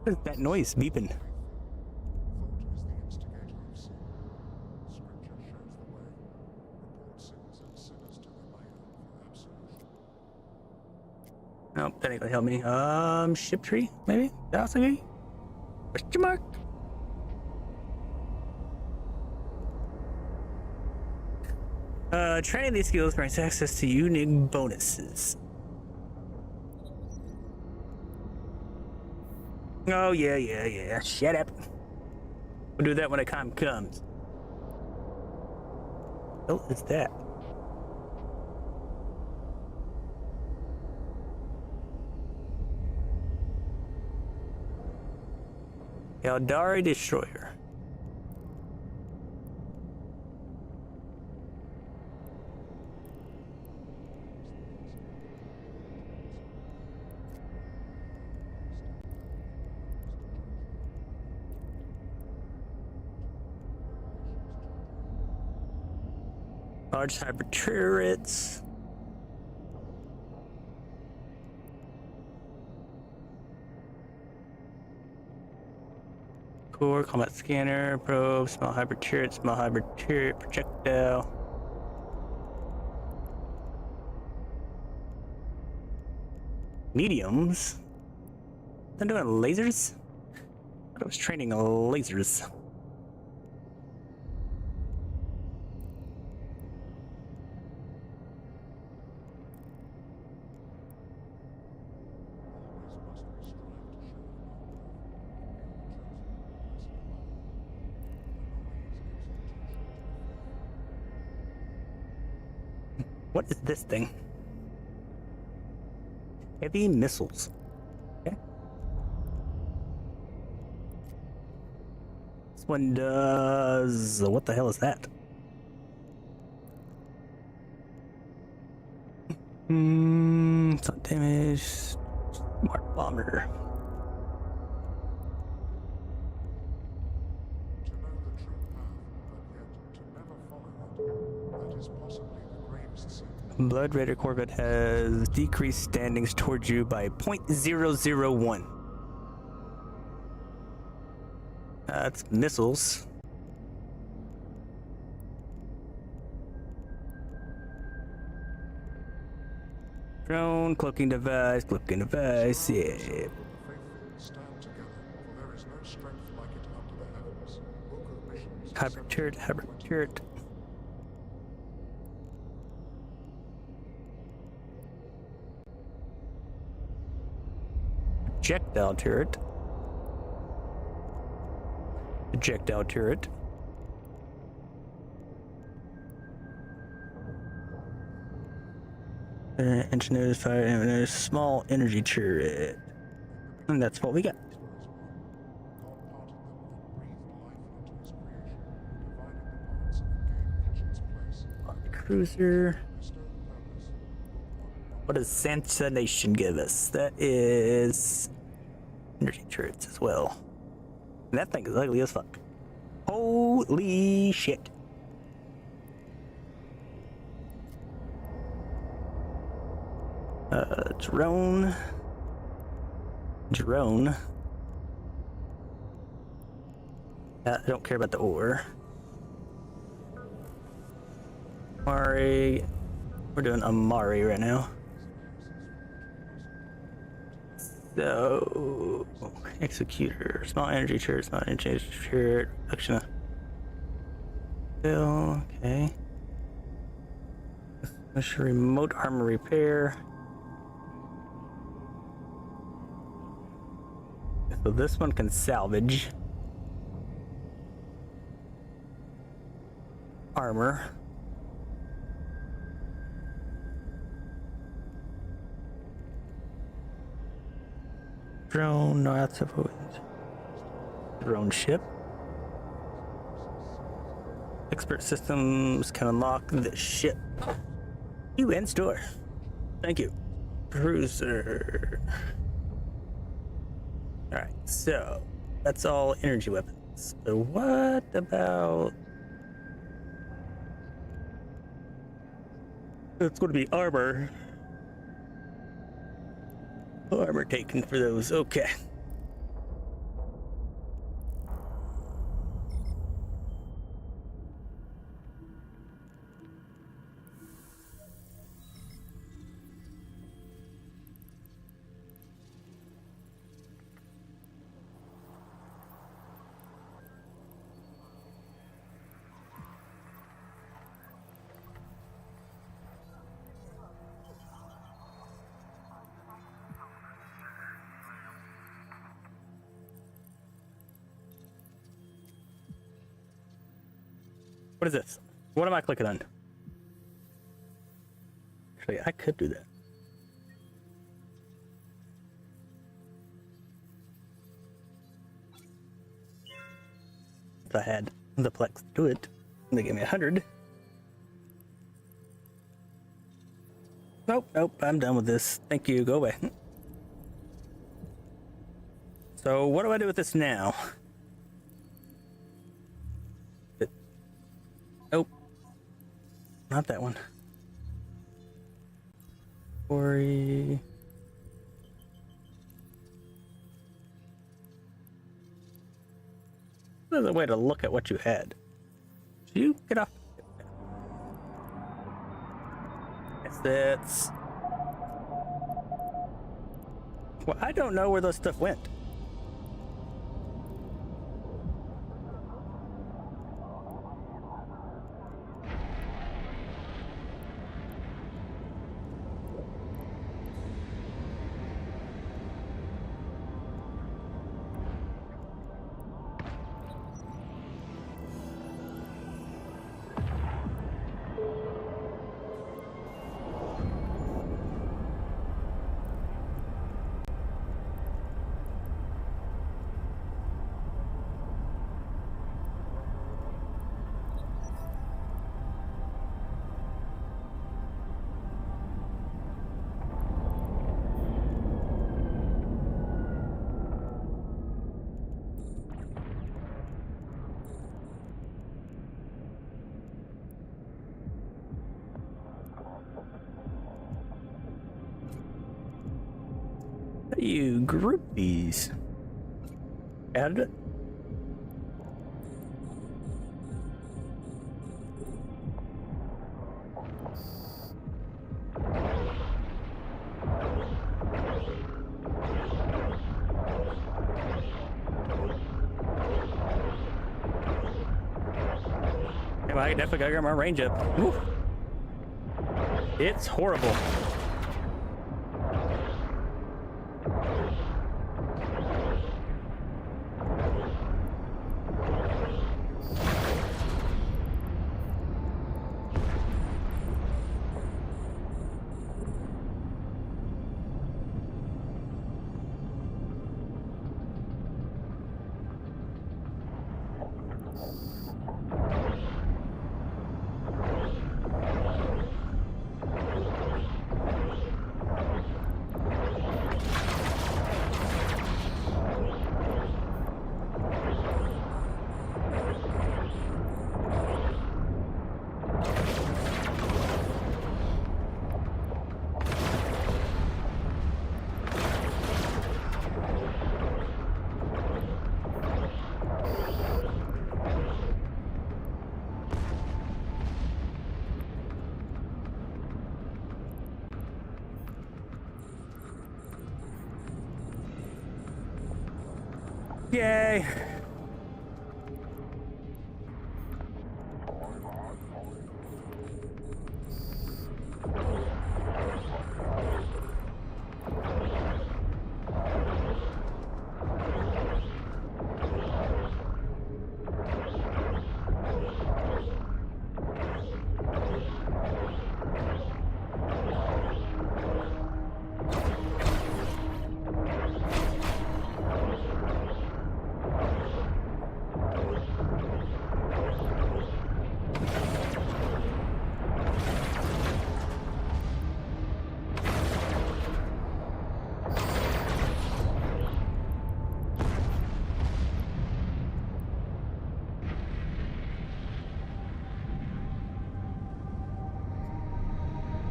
What is that noise beeping? Thought is the instigator of sin. Scripture shows the way. Report sins and sinners to the Lamb for absolution. Nope, that ain't gonna help me. Ship tree, maybe? That's okay? Question mark? Training these skills grants access to unique bonuses. Oh, yeah. Shut up. We'll do that when the time comes. What is that? Eldari Destroyer. Large hyper turrets. Core, combat scanner, probe, small hyper turret, projectile. Mediums? They're doing lasers? I was training lasers. What is this thing? Heavy missiles. Okay. This one does... What the hell is that? Some damage. Smart bomber. To know the true path, but yet to never follow it, that is possibly the gravest sin. Blood Raider Corvette has decreased standings towards you by 0.001. That's missiles. Drone, cloaking device, yeah. The faithful stand together, for there is no strength like it under the heavens. Book of Missions, Hyper turret. Projectile turret. Projectile turret. Engineers, fire engineers, small energy turret. And that's what we got. Cruiser. What does Santination give us? That is energy turrets as well. And that thing is ugly as fuck. Holy shit. Drone. I don't care about the ore. Amari. We're doing Amari right now. So, executor, small energy turret, small energy turret, reduction of fill, okay. Remote armor repair. So this one can salvage armor. Drone, no, that's a drone ship. Expert systems can unlock the ship. You in store. Thank you. Cruiser. Alright, so that's all energy weapons. So what about... It's going to be armor. Armor taken for those, okay. What is this? What am I clicking on? Actually, I could do that. If I had the Plex to do it, they gave me 100. Nope, I'm done with this. Thank you, go away. So what do I do with this now? Nope. Not that one. Ori. There's a way to look at what you had. Did you get off? That's... Well, I don't know where those stuff went. How do you group these? Added it? Yeah, I definitely gotta get my range up. Woo. It's horrible. Yay!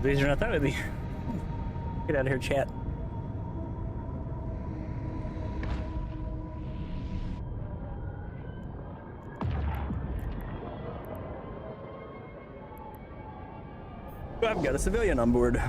These are not that with me. Get out of here, chat. I've got a civilian on board.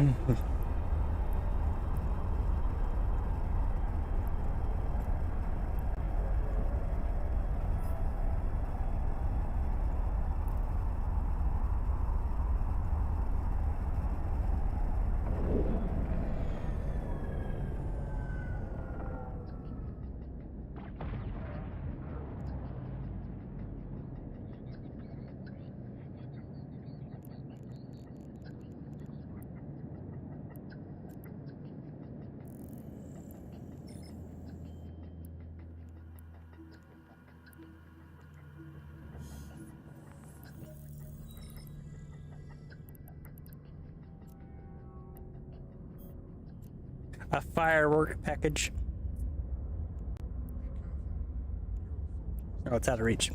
A firework package. Oh, it's out of reach.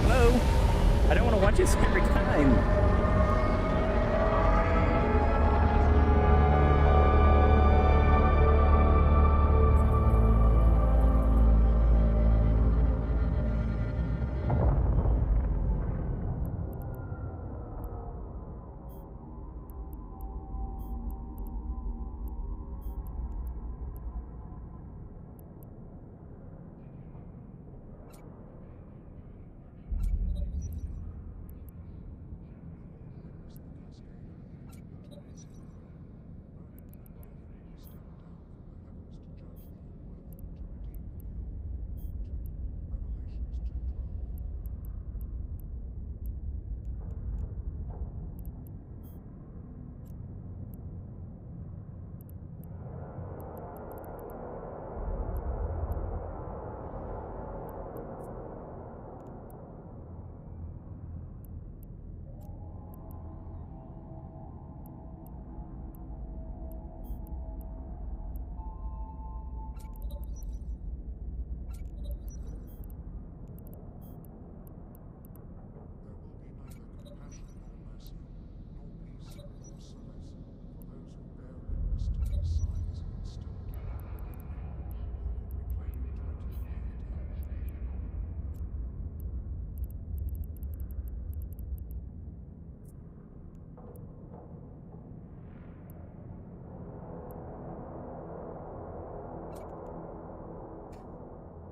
Hello? I don't want to watch this every time.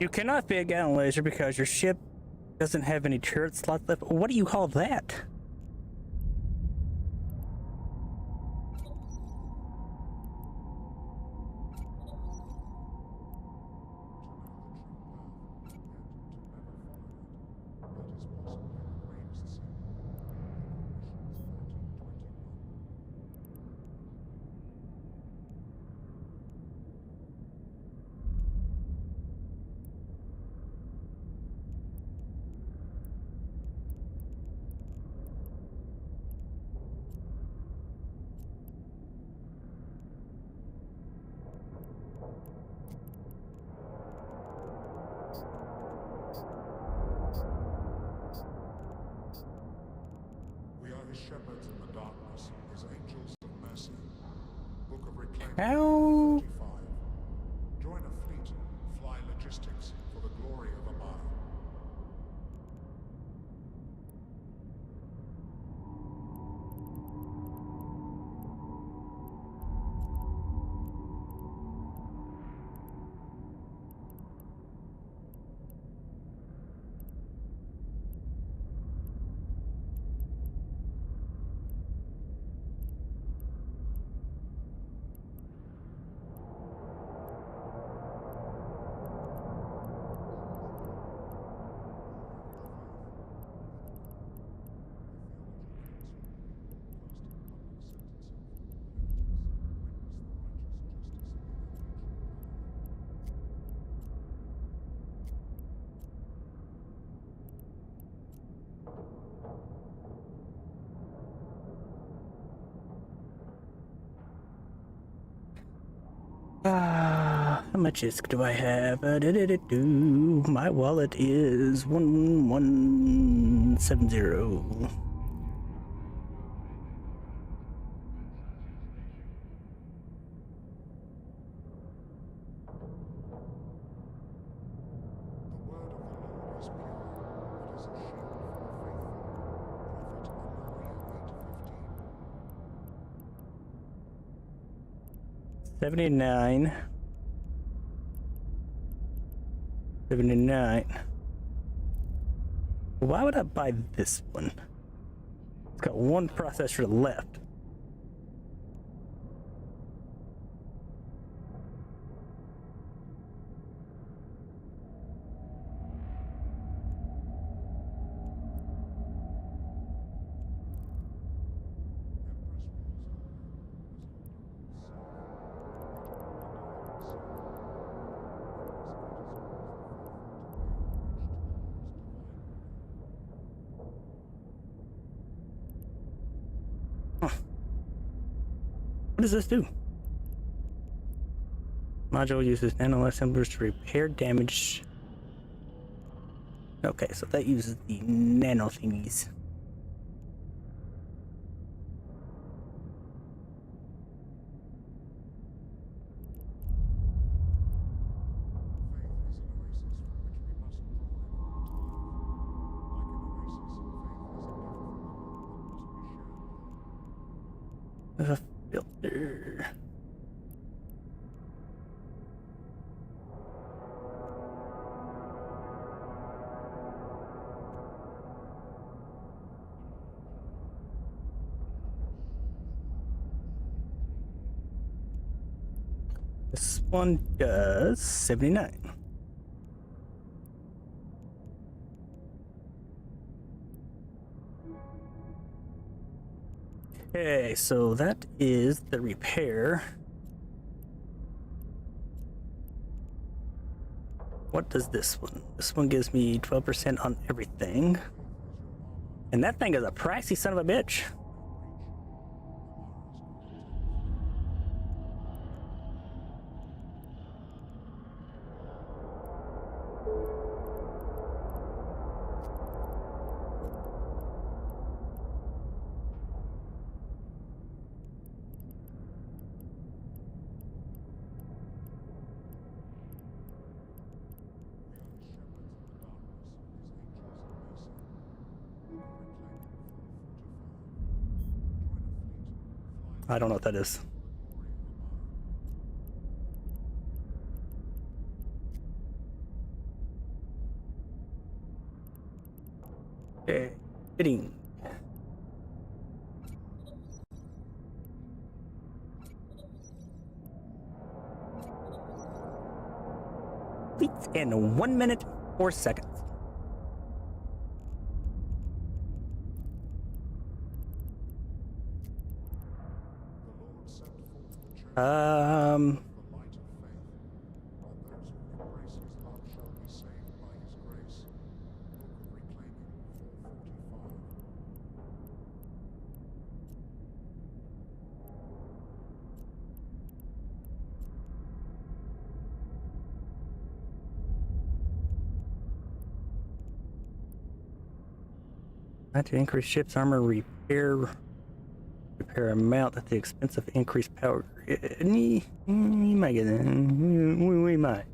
You cannot be a Gatling laser because your ship doesn't have any turret slots left. What do you call that? his shepherds in the darkness, his angels of mercy. Book of Reclaiming How? 45. Join a fleet, fly logistics for the glory of Amaya. How much ISK do I have? My wallet is 1170. The word of the Lord is pure. It is a shield for the faithful. Prophet Amariah 8:15. 79. 79. Why would I buy this one? It's got one processor left. What does this do? Module uses nano assemblers to repair damage. Okay, so that uses the nano thingies. A filter. This one does 79. Okay, so that is the repair. What does this one? This one gives me 12% on everything. And that thing is a pricey son of a bitch. I don't know what that is. Okay, fitting. In 1 minute 4 seconds. The light of faith, and those who embrace his love shall be saved by his grace. Book of Reclaiming 4:45. Not to increase ship's armor repair amount at the expense of increased power. You might get it. We might.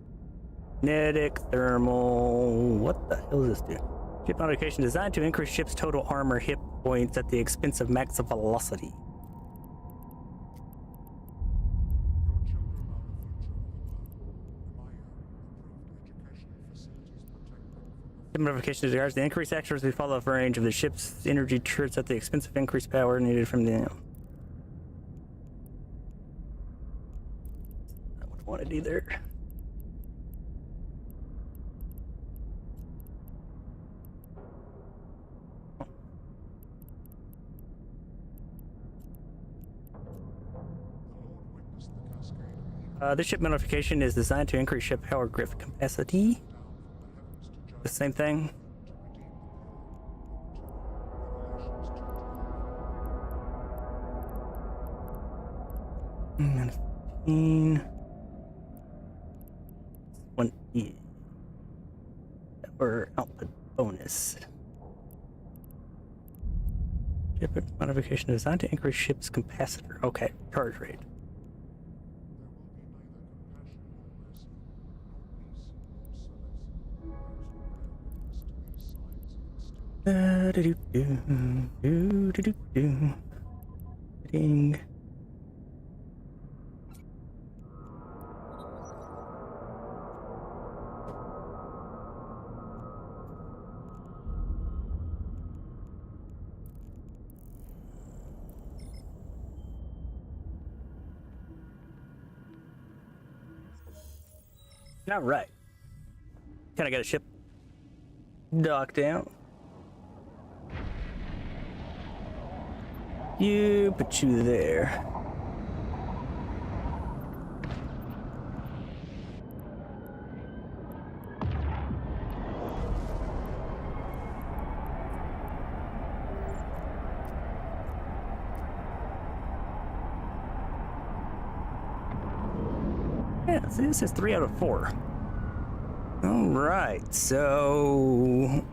Kinetic, thermal. What the hell does this do? Ship modification designed to increase ship's total armor hit points at the expense of max velocity. Your children are the future of the world. Maya, improved educational facilities protect them from Ship modification regards the increased accuracy follow range of the ship's energy turrets at the expense of increased power needed from them. Not what I wanted either. This ship modification is designed to increase ship power grid capacity. The same thing. -15. 20. Or output bonus. Ship modification designed to increase ship's capacitor. Okay, charge rate. Ding. All right. Can I get a ship docked down? You put you there. Yeah, see, this is 3 out of 4. All right, so